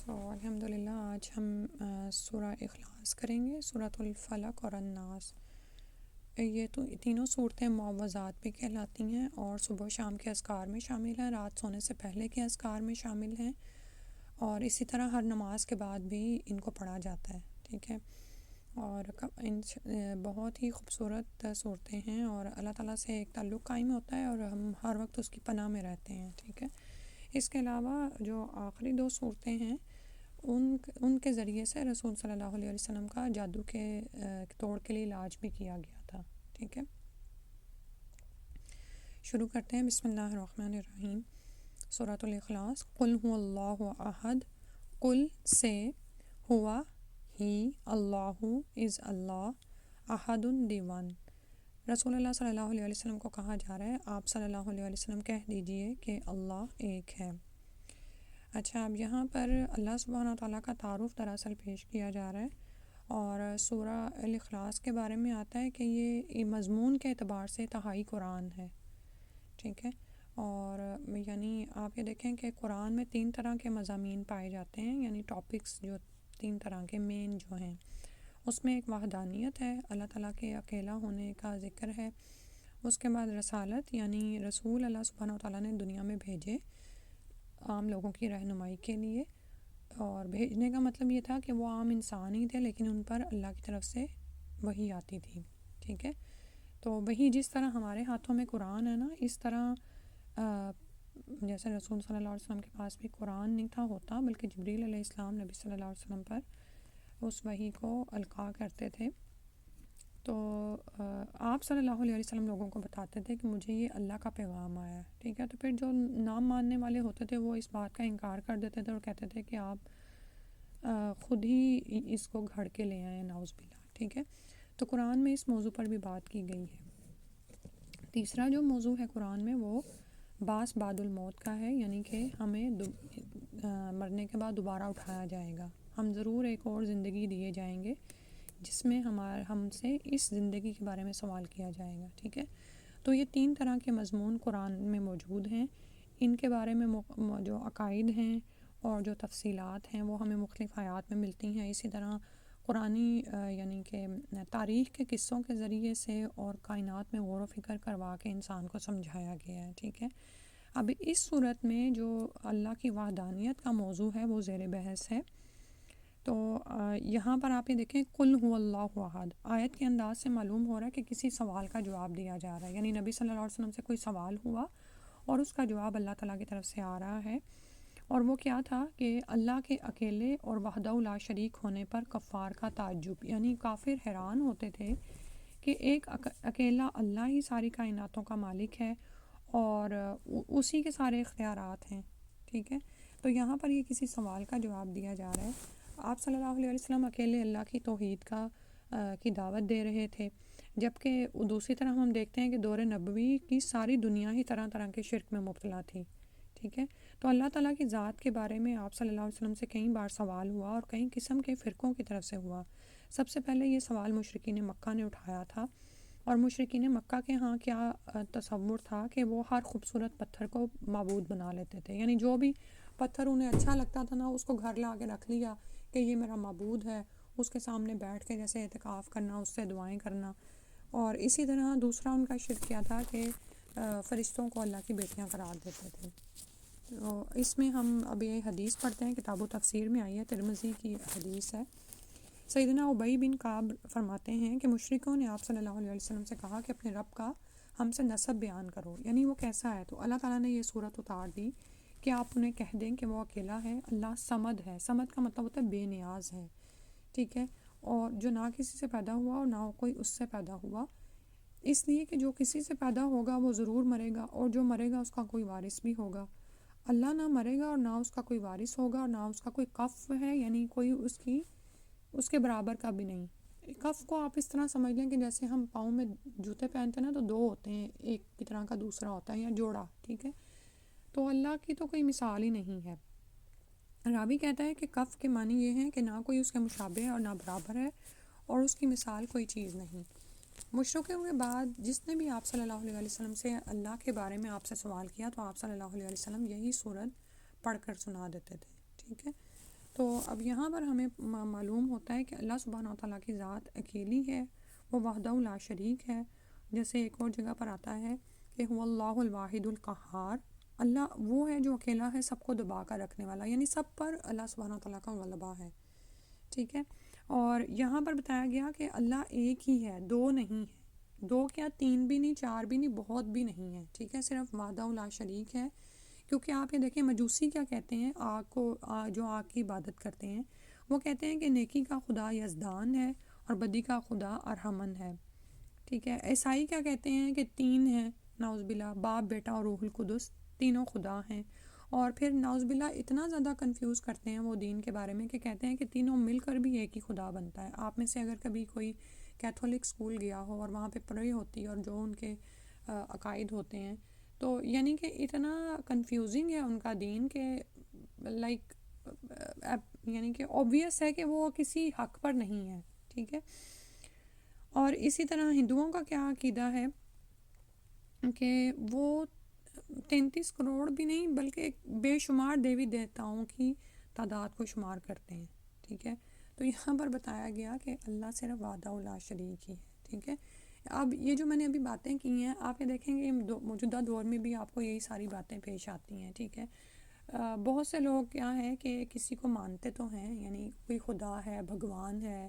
الحمدللہ آج ہم سورہ اخلاص کریں گے، سورۃ الفلق اور الناس۔ یہ تو تینوں صورتیں معوذات بھی کہلاتی ہیں اور صبح و شام کے اذکار میں شامل ہیں، رات سونے سے پہلے کے اذکار میں شامل ہیں، اور اسی طرح ہر نماز کے بعد بھی ان کو پڑھا جاتا ہے، ٹھیک ہے۔ اور بہت ہی خوبصورت صورتیں ہیں اور اللہ تعالیٰ سے ایک تعلق قائم ہوتا ہے اور ہم ہر وقت اس کی پناہ میں رہتے ہیں، ٹھیک ہے۔ اس کے علاوہ جو آخری دو صورتیں ہیں ان کے ذریعے سے رسول صلی اللہ علیہ وسلم کا جادو کے توڑ کے لیے علاج بھی کیا گیا تھا، ٹھیک ہے۔ شروع کرتے ہیں، بسم اللہ الرحمن الرحیم۔ سورۃ الاخلاص۔ قل هو اللہ احد، قل سے ہوا ہی، اللہ از اللہ، احد دی ون۔ رسول اللہ صلی اللہ علیہ وسلم کو کہا جا رہا ہے آپ صلی اللہ علیہ وسلم کہہ دیجئے کہ اللہ ایک ہے۔ اچھا، اب یہاں پر اللہ سبحانہ وتعالیٰ کا تعارف دراصل پیش کیا جا رہا ہے، اور سورہ الاخلاص کے بارے میں آتا ہے کہ یہ مضمون کے اعتبار سے تہائی قرآن ہے، ٹھیک ہے۔ اور یعنی آپ یہ دیکھیں کہ قرآن میں 3 طرح کے مضامین پائے جاتے ہیں، یعنی ٹاپکس جو 3 طرح کے مین جو ہیں، اس میں ایک وحدانیت ہے، اللہ تعالیٰ کے اکیلا ہونے کا ذکر ہے۔ اس کے بعد رسالت، یعنی رسول اللہ سبحانہ وتعالیٰ نے دنیا میں بھیجے عام لوگوں کی رہنمائی کے لیے، اور بھیجنے کا مطلب یہ تھا کہ وہ عام انسان ہی تھے لیکن ان پر اللہ کی طرف سے وحی آتی تھی، ٹھیک ہے۔ تو وہی جس طرح ہمارے ہاتھوں میں قرآن ہے نا، اس طرح جیسے رسول صلی اللہ علیہ وسلم کے پاس بھی قرآن نہیں تھا ہوتا، بلکہ جبریل علیہ السلام نبی صلی اللہ علیہ وسلم پر اس وحی کو القاء کرتے تھے۔ تو آپ صلی اللہ علیہ وسلم لوگوں کو بتاتے تھے کہ مجھے یہ اللہ کا پیغام آیا ہے، ٹھیک ہے۔ تو پھر جو نام ماننے والے ہوتے تھے وہ اس بات کا انکار کر دیتے تھے اور کہتے تھے کہ آپ خود ہی اس کو گھڑ کے لے آئے، نعوذ باللہ، ٹھیک ہے۔ تو قرآن میں اس موضوع پر بھی بات کی گئی ہے۔ تیسرا جو موضوع ہے قرآن میں وہ بعث بعد الموت کا ہے، یعنی کہ ہمیں مرنے کے بعد دوبارہ اٹھایا جائے گا، ہم ضرور ایک اور زندگی دیے جائیں گے جس میں ہم سے اس زندگی کے بارے میں سوال کیا جائے گا، ٹھیک ہے۔ تو یہ 3 طرح کے مضمون قرآن میں موجود ہیں، ان کے بارے میں جو عقائد ہیں اور جو تفصیلات ہیں وہ ہمیں مختلف آیات میں ملتی ہیں۔ اسی طرح قرآنی یعنی کہ تاریخ کے قصوں کے ذریعے سے اور کائنات میں غور و فکر کروا کے انسان کو سمجھایا گیا ہے، ٹھیک ہے۔ اب اس صورت میں جو اللہ کی وحدانیت کا موضوع ہے وہ زیر بحث ہے۔ تو یہاں پر آپ یہ دیکھیں، قل هو اللہ احد، آیت کے انداز سے معلوم ہو رہا ہے کہ کسی سوال کا جواب دیا جا رہا ہے، یعنی نبی صلی اللہ علیہ وسلم سے کوئی سوال ہوا اور اس کا جواب اللہ تعالیٰ کی طرف سے آ رہا ہے، اور وہ کیا تھا کہ اللہ کے اکیلے اور وحدہ لا شریک ہونے پر کفار کا تعجب، یعنی کافر حیران ہوتے تھے کہ ایک اکیلا اللہ ہی ساری کائناتوں کا مالک ہے اور اسی کے سارے اختیارات ہیں، ٹھیک ہے۔ تو یہاں پر یہ کسی سوال کا جواب دیا جا رہا ہے۔ آپ صلی اللہ علیہ وسلم اکیلے اللہ کی توحید کی دعوت دے رہے تھے، جبکہ دوسری طرف ہم دیکھتے ہیں کہ دور نبوی کی ساری دنیا ہی طرح طرح کے شرک میں مبتلا تھی، ٹھیک ہے۔ تو اللہ تعالیٰ کی ذات کے بارے میں آپ صلی اللہ علیہ وسلم سے کئی بار سوال ہوا اور کئی قسم کے فرقوں کی طرف سے ہوا۔ سب سے پہلے یہ سوال مشرکین مکہ نے اٹھایا تھا، اور مشرکین مکہ کے ہاں کیا تصور تھا کہ وہ ہر خوبصورت پتھر کو معبود بنا لیتے تھے، یعنی جو بھی پتھر انہیں اچھا لگتا تھا نا اس کو گھر لا کے رکھ لیا کہ یہ میرا معبود ہے، اس کے سامنے بیٹھ کے جیسے اعتکاف کرنا، اس سے دعائیں کرنا۔ اور اسی طرح دوسرا ان کا شرک کیا تھا کہ فرشتوں کو اللہ کی بیٹیاں قرار دیتے تھے۔ تو اس میں ہم اب یہ حدیث پڑھتے ہیں، کتاب و تفسیر میں آئی ہے، ترمذی کی حدیث ہے۔ سیدنا ابی بن کعب فرماتے ہیں کہ مشرکوں نے آپ صلی اللہ علیہ وسلم سے کہا کہ اپنے رب کا ہم سے نسب بیان کرو، یعنی وہ کیسا ہے۔ تو اللہ تعالیٰ نے یہ صورت اتار دی کہ آپ انہیں کہہ دیں کہ وہ اکیلا ہے، اللہ صمد ہے۔ صمد کا مطلب ہوتا ہے بے نیاز ہے، ٹھیک ہے، اور جو نہ کسی سے پیدا ہوا اور نہ کوئی اس سے پیدا ہوا، اس لیے کہ جو کسی سے پیدا ہوگا وہ ضرور مرے گا، اور جو مرے گا اس کا کوئی وارث بھی ہوگا۔ اللہ نہ مرے گا اور نہ اس کا کوئی وارث ہوگا اور نہ اس کا کوئی کف ہے، یعنی کوئی اس کے برابر کا بھی نہیں۔ کف کو آپ اس طرح سمجھ لیں کہ جیسے ہم پاؤں میں جوتے پہنتے ہیں نا، تو 2 ہوتے ہیں، ایک کی طرح کا دوسرا ہوتا ہے، یا جوڑا، ٹھیک ہے۔ تو اللہ کی تو کوئی مثال ہی نہیں ہے۔ راوی کہتا ہے کہ کف کے معنی یہ ہیں کہ نہ کوئی اس کے مشابہ ہے اور نہ برابر ہے، اور اس کی مثال کوئی چیز نہیں۔ مشرکوں کے بعد جس نے بھی آپ صلی اللہ علیہ وسلم سے اللہ کے بارے میں آپ سے سوال کیا تو آپ صلی اللہ علیہ وسلم یہی صورت پڑھ کر سنا دیتے تھے، ٹھیک ہے۔ تو اب یہاں پر ہمیں معلوم ہوتا ہے کہ اللہ سبحانہ و تعالیٰ کی ذات اکیلی ہے، وہ وحدہ لا شریک ہے. جیسے ایک اور جگہ پر آتا ہے کہ هو اللہ الواحد القہار، اللہ وہ ہے جو اکیلا ہے، سب کو دبا کر رکھنے والا، یعنی سب پر اللہ سبحانہ و تعالیٰ کا غلبہ ہے. ٹھیک ہے. اور یہاں پر بتایا گیا کہ اللہ ایک ہی ہے، دو نہیں ہے، دو کیا، تین بھی نہیں، چار بھی نہیں، بہت بھی نہیں ہے. ٹھیک ہے، صرف وحدہ لا شریک ہے. کیونکہ آپ یہ دیکھیں مجوسی کیا کہتے ہیں، آگ کو جو آگ کی عبادت کرتے ہیں، وہ کہتے ہیں کہ نیکی کا خدا یزدان ہے اور بدی کا خدا ارحمن ہے. ٹھیک ہے. عیسائی کیا کہتے ہیں کہ تین ہیں، نعوذ باللہ، باپ، بیٹا اور روح القدس، تینوں خدا ہیں. اور پھر نعوذ باللہ اتنا زیادہ کنفیوز کرتے ہیں وہ دین کے بارے میں کہ کہتے ہیں کہ تینوں مل کر بھی ایک ہی خدا بنتا ہے. آپ میں سے اگر کبھی کوئی کیتھولک اسکول گیا ہو اور وہاں پہ پڑھائی ہوتی ہے اور جو ان کے عقائد ہوتے ہیں، تو یعنی کہ اتنا کنفیوزنگ ہے ان کا دین کہ لائک یعنی کہ اوبویس ہے کہ وہ کسی حق پر نہیں ہے. ٹھیک ہے. اور اسی طرح ہندوؤں کا کیا عقیدہ ہے کہ وہ 33 کروڑ بھی نہیں بلکہ بے شمار دیوی دیوتاؤں کی تعداد کو شمار کرتے ہیں. ٹھیک ہے. تو یہاں پر بتایا گیا کہ اللہ صرف وحدہ لا شریک ہی ہے. ٹھیک ہے. اب یہ جو میں نے ابھی باتیں کی ہیں، آپ یہ دیکھیں گے موجودہ دور میں بھی آپ کو یہی ساری باتیں پیش آتی ہیں. ٹھیک ہے. بہت سے لوگ کیا ہیں کہ کسی کو مانتے تو ہیں، یعنی کوئی خدا ہے، بھگوان ہے،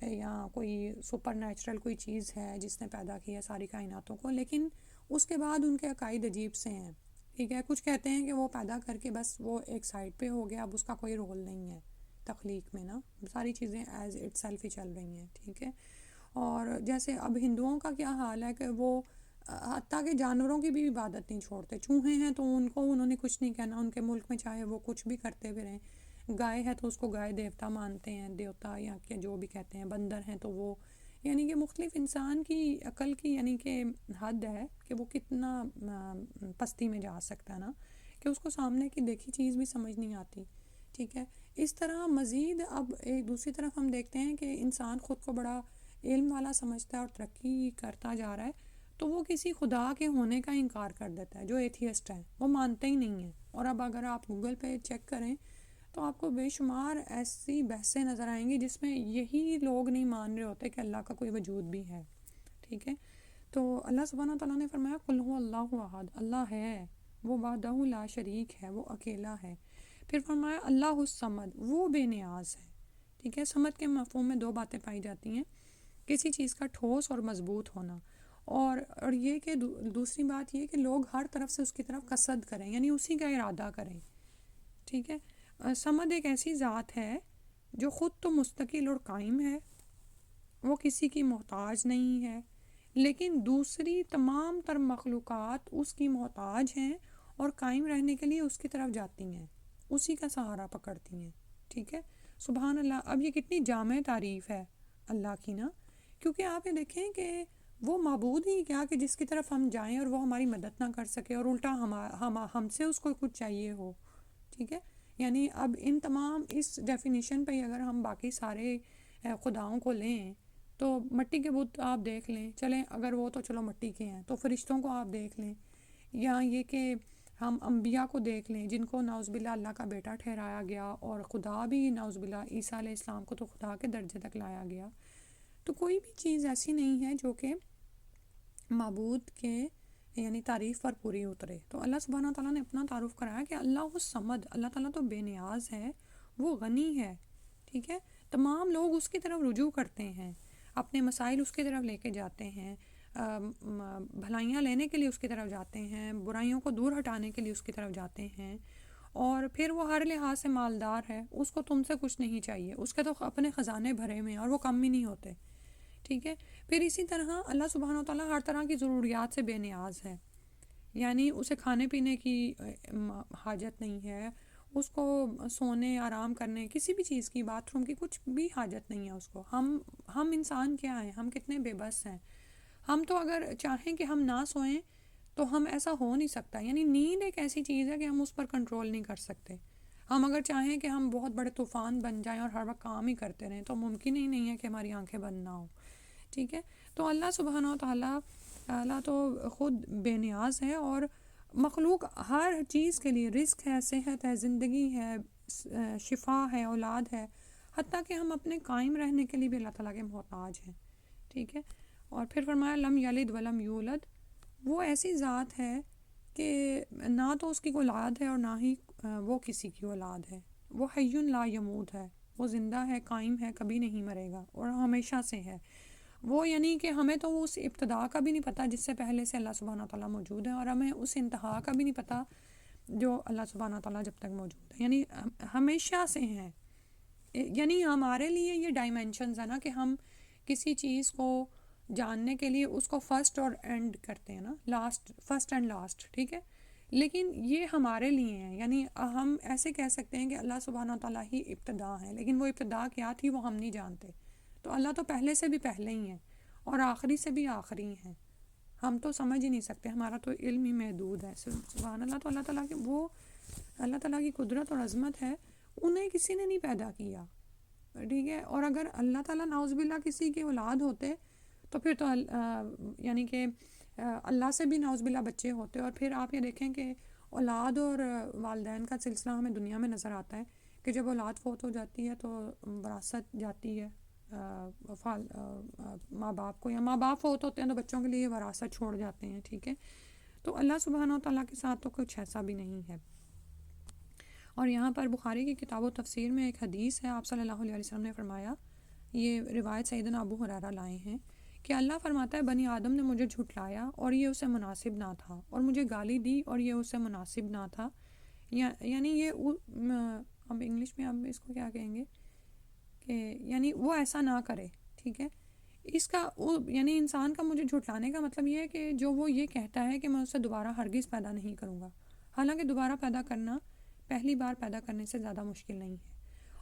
یا کوئی سپر نیچرل کوئی چیز ہے جس نے پیدا کیا ساری کائناتوں کو، لیکن اس کے بعد ان کے عقائد عجیب سے ہیں. ٹھیک ہے. کچھ کہتے ہیں کہ وہ پیدا کر کے بس وہ ایک سائڈ پہ ہو گیا، اب اس کا کوئی رول نہیں ہے تخلیق میں، نا ساری چیزیں ایز اٹ سیلف ہی چل رہی ہیں. ٹھیک ہے. اور جیسے اب ہندوؤں کا کیا حال ہے کہ وہ حتیٰ کہ جانوروں کی بھی عبادت نہیں چھوڑتے. چوہے ہیں تو ان کو انہوں نے کچھ نہیں کہنا، ان کے ملک میں چاہے وہ کچھ بھی کرتے پھریں. گائے ہے تو اس کو گائے دیوتا مانتے ہیں، دیوتا یا کہ جو بھی کہتے ہیں. بندر ہیں تو وہ، یعنی کہ مختلف انسان کی عقل کی یعنی کہ حد ہے کہ وہ کتنا پستی میں جا سکتا ہے، نا کہ اس کو سامنے کی دیکھی چیز بھی سمجھ نہیں آتی. ٹھیک ہے. اس طرح مزید اب ایک دوسری طرف ہم دیکھتے ہیں کہ انسان خود کو بڑا علم والا سمجھتا ہے اور ترقی کرتا جا رہا ہے، تو وہ کسی خدا کے ہونے کا انکار کر دیتا ہے. جو ایتھیسٹ ہیں وہ مانتے ہی نہیں ہیں. اور اب اگر آپ گوگل پہ چیک کریں تو آپ کو بے شمار ایسی بحثیں نظر آئیں گی جس میں یہی لوگ نہیں مان رہے ہوتے کہ اللہ کا کوئی وجود بھی ہے. ٹھیک ہے. تو اللہ سبحانہ تعالیٰ نے فرمایا قل هو اللہ احد، اللہ ہے، وہ وحدہ لا شریک ہے، وہ اکیلا ہے. پھر فرمایا اللہ الصمد، وہ بے نیاز ہے. ٹھیک ہے. صمد کے مفہوم میں دو باتیں پائی جاتی ہیں، کسی چیز کا ٹھوس اور مضبوط ہونا، اور یہ کہ دوسری بات یہ کہ لوگ ہر طرف سے اس کی طرف قصد کریں، یعنی اسی کا ارادہ کریں. ٹھیک ہے. صمد ایک ایسی ذات ہے جو خود تو مستقل اور قائم ہے، وہ کسی کی محتاج نہیں ہے، لیکن دوسری تمام تر مخلوقات اس کی محتاج ہیں اور قائم رہنے کے لیے اس کی طرف جاتی ہیں، اسی کا سہارا پکڑتی ہیں. ٹھیک ہے. سبحان اللہ. اب یہ کتنی جامع تعریف ہے اللہ کی، نا، کیونکہ آپ یہ دیکھیں کہ وہ معبود ہی کیا کہ جس کی طرف ہم جائیں اور وہ ہماری مدد نہ کر سکے، اور الٹا ہم سے اس کو کچھ چاہیے ہو. ٹھیک ہے. یعنی اب ان تمام اس ڈیفینیشن پہ اگر ہم باقی سارے خداؤں کو لیں تو مٹی کے بت آپ دیکھ لیں، چلیں اگر وہ تو چلو مٹی کے ہیں، تو فرشتوں کو آپ دیکھ لیں، یا یہ کہ ہم انبیاء کو دیکھ لیں جن کو نعوذ باللہ اللہ کا بیٹا ٹھہرایا گیا، اور خدا بھی نعوذ باللہ عیسیٰ علیہ السلام کو تو خدا کے درجے تک لایا گیا. تو کوئی بھی چیز ایسی نہیں ہے جو کہ معبود کے یعنی تعریف پر پوری اترے. تو اللہ سبحانہ تعالیٰ نے اپنا تعارف کرایا کہ اللہ الصمد، اللہ تعالیٰ تو بے نیاز ہے، وہ غنی ہے. ٹھیک ہے. تمام لوگ اس کی طرف رجوع کرتے ہیں، اپنے مسائل اس کی طرف لے کے جاتے ہیں، بھلائیاں لینے کے لیے اس کی طرف جاتے ہیں، برائیوں کو دور ہٹانے کے لیے اس کی طرف جاتے ہیں. اور پھر وہ ہر لحاظ سے مالدار ہے، اس کو تم سے کچھ نہیں چاہیے، اس کے تو اپنے خزانے بھرے ہوئے ہیں اور وہ کم ہی نہیں ہوتے. ٹھیک ہے. پھر اسی طرح اللہ سبحانہ وتعالیٰ ہر طرح کی ضروریات سے بے نیاز ہے، یعنی اسے کھانے پینے کی حاجت نہیں ہے، اس کو سونے آرام کرنے کسی بھی چیز کی، باتھ روم کی کچھ بھی حاجت نہیں ہے اس کو. ہم انسان کیا ہیں، ہم کتنے بے بس ہیں. ہم تو اگر چاہیں کہ ہم نہ سوئیں تو ہم ایسا ہو نہیں سکتا. یعنی نیند ایک ایسی چیز ہے کہ ہم اس پر کنٹرول نہیں کر سکتے. ہم اگر چاہیں کہ ہم بہت بڑے طوفان بن جائیں اور ہر وقت کام ہی کرتے رہیں تو ممکن ہی نہیں ہے کہ ہماری آنکھیں بند نہ ہوں. ٹھیک ہے. تو اللہ سبحانہ و تعالیٰ تو خود بے نیاز ہے، اور مخلوق ہر چیز کے لیے رزق ہے، صحت ہے، زندگی ہے، شفا ہے، اولاد ہے، حتیٰ کہ ہم اپنے قائم رہنے کے لیے بھی اللہ تعالیٰ کے محتاج ہیں، ٹھیک ہے. اور پھر فرمایا لم یلد ولم یولد، وہ ایسی ذات ہے کہ نہ تو اس کی کوئی اولاد ہے اور نہ ہی وہ کسی کی اولاد ہے. وہ حی لا یموت ہے، وہ زندہ ہے، قائم ہے، کبھی نہیں مرے گا اور ہمیشہ سے ہے. وہ یعنی کہ ہمیں تو اس ابتدا کا بھی نہیں پتہ جس سے پہلے سے اللہ سبحانہ تعالیٰ موجود ہے، اور ہمیں اس انتہا کا بھی نہیں پتہ جو اللہ سبحانہ تعالیٰ جب تک موجود ہے، یعنی ہمیشہ سے ہیں. یعنی ہمارے لیے یہ ڈائمینشنز ہے نا کہ ہم کسی چیز کو جاننے کے لیے اس کو فرسٹ اور اینڈ کرتے ہیں نا، لاسٹ، فرسٹ اینڈ لاسٹ، ٹھیک ہے. لیکن یہ ہمارے لیے ہیں، یعنی ہم ایسے کہہ سکتے ہیں کہ اللہ سبحانہ تعالیٰ ہی ابتدا ہے، لیکن وہ ابتدا کیا تھی وہ ہم نہیں جانتے. تو اللہ تو پہلے سے بھی پہلے ہی ہیں اور آخری سے بھی آخری ہیں. ہم تو سمجھ ہی نہیں سکتے، ہمارا تو علم ہی محدود ہے. سبحان اللہ. تو اللہ تعالیٰ کے وہ اللہ تعالیٰ کی قدرت اور عظمت ہے، انہیں کسی نے نہیں پیدا کیا، ٹھیک ہے. اور اگر اللہ تعالیٰ نعوذ باللہ کسی کے اولاد ہوتے تو پھر تو یعنی کہ اللہ سے بھی نعوذ باللہ بچے ہوتے. اور پھر آپ یہ دیکھیں کہ اولاد اور والدین کا سلسلہ ہمیں دنیا میں نظر آتا ہے کہ جب اولاد فوت ہو جاتی ہے تو وراثت جاتی ہے ماں باپ کو، یا ماں باپ فوت ہوتے ہیں تو بچوں کے لیے وراثت چھوڑ جاتے ہیں، ٹھیک ہے. تو اللہ سبحانہ و تعالیٰ کے ساتھ تو کچھ ایسا بھی نہیں ہے. اور یہاں پر بخاری کی کتاب و تفسیر میں ایک حدیث ہے، آپ صلی اللہ علیہ وسلم نے فرمایا، یہ روایت سیدنا ابو ہریرہ لائے ہیں کہ اللہ فرماتا ہے بنی آدم نے مجھے جھٹلایا اور یہ اسے مناسب نہ تھا، اور مجھے گالی دی اور یہ اسے مناسب نہ تھا. یعنی یہ اب انگلش میں اب اس کو کیا کہیں گے کہ یعنی وہ ایسا نہ کرے، ٹھیک ہے. اس کا یعنی انسان کا مجھے جھٹلانے کا مطلب یہ ہے کہ جو وہ یہ کہتا ہے کہ میں اسے دوبارہ ہرگز پیدا نہیں کروں گا، حالانکہ دوبارہ پیدا کرنا پہلی بار پیدا کرنے سے زیادہ مشکل نہیں ہے.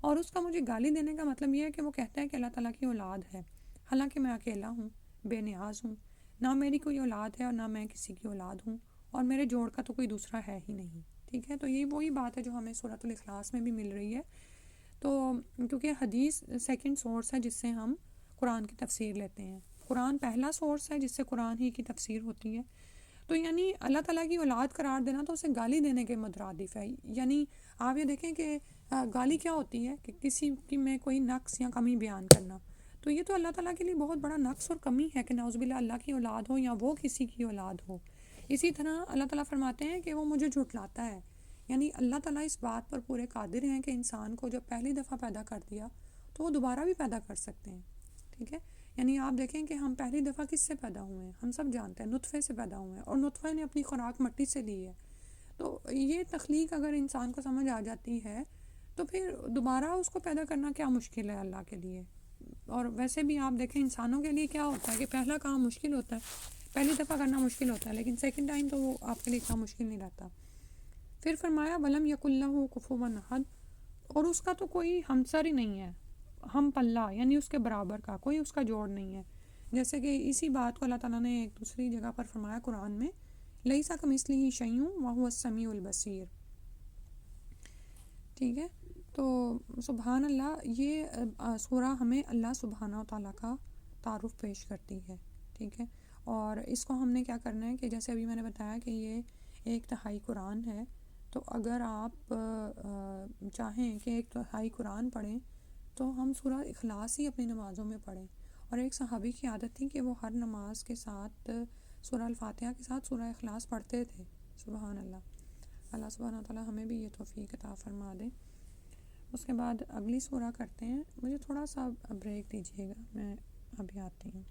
اور اس کا مجھے گالی دینے کا مطلب یہ ہے کہ وہ کہتا ہے کہ اللہ تعالیٰ کی اولاد ہے، حالانکہ میں اکیلا ہوں، بے نیاز ہوں، نہ میری کوئی اولاد ہے اور نہ میں کسی کی اولاد ہوں، اور میرے جوڑ کا تو کوئی دوسرا ہے ہی نہیں، ٹھیک ہے. تو یہ وہی بات ہے جو ہمیں سورۃ الاخلاص میں بھی مل رہی ہے. تو کیونکہ حدیث سیکنڈ سورس ہے جس سے ہم قرآن کی تفسیر لیتے ہیں، قرآن پہلا سورس ہے جس سے قرآن ہی کی تفسیر ہوتی ہے. تو یعنی اللہ تعالیٰ کی اولاد قرار دینا تو اسے گالی دینے کے مترادف ہے. یعنی آپ یہ دیکھیں کہ گالی کیا ہوتی ہے کہ کسی کی میں کوئی نقص یا کمی بیان کرنا، تو یہ تو اللہ تعالیٰ کے لیے بہت بڑا نقص اور کمی ہے کہ نعوذ باللہ اللہ کی اولاد ہو یا وہ کسی کی اولاد ہو. اسی طرح اللہ تعالیٰ فرماتے ہیں کہ وہ مجھے جھٹلاتا ہے، یعنی اللہ تعالیٰ اس بات پر پورے قادر ہیں کہ انسان کو جب پہلی دفعہ پیدا کر دیا تو وہ دوبارہ بھی پیدا کر سکتے ہیں، ٹھیک ہے. یعنی آپ دیکھیں کہ ہم پہلی دفعہ کس سے پیدا ہوئے ہیں، ہم سب جانتے ہیں نطفے سے پیدا ہوئے ہیں، اور نطفے نے اپنی خوراک مٹی سے لی ہے. تو یہ تخلیق اگر انسان کو سمجھ آ جاتی ہے تو پھر دوبارہ اس کو پیدا کرنا کیا مشکل ہے اللہ کے لیے. اور ویسے بھی آپ دیکھیں انسانوں کے لیے کیا ہوتا ہے کہ پہلا کام مشکل ہوتا ہے، پہلی دفعہ کرنا مشکل ہوتا ہے، لیکن سیکنڈ ٹائم تو وہ آپ کے لیے اتنا مشکل نہیں رہتا. پھر فرمایا ولم یکن لہ کفوا احد، اور اس کا تو کوئی ہمسر ہی نہیں ہے، ہم پلہ یعنی اس کے برابر کا کوئی اس کا جوڑ نہیں ہے. جیسے کہ اسی بات کو اللہ تعالیٰ نے ایک دوسری جگہ پر فرمایا قرآن میں، لیسا کمثلہ شیء وہو السمیع البصیر، ٹھیک ہے. تو سبحان اللہ، یہ سورہ ہمیں اللہ سبحانہ و تعالیٰ کا تعارف پیش کرتی ہے، ٹھیک ہے. اور اس کو ہم نے کیا کرنا ہے کہ جیسے ابھی میں نے بتایا کہ یہ 1/3 قرآن ہے، تو اگر آپ چاہیں کہ 1/3 قرآن پڑھیں تو ہم سورہ اخلاص ہی اپنی نمازوں میں پڑھیں. اور ایک صحابی کی عادت تھی کہ وہ ہر نماز کے ساتھ سورہ الفاتحہ کے ساتھ سورہ اخلاص پڑھتے تھے. سبحان اللہ. اللہ سبحانہ و تعالیٰ ہمیں بھی یہ توفیق عطا فرما دے. اس کے بعد اگلی سورہ کرتے ہیں. مجھے تھوڑا سا بریک دیجیے گا، میں ابھی آتی ہوں.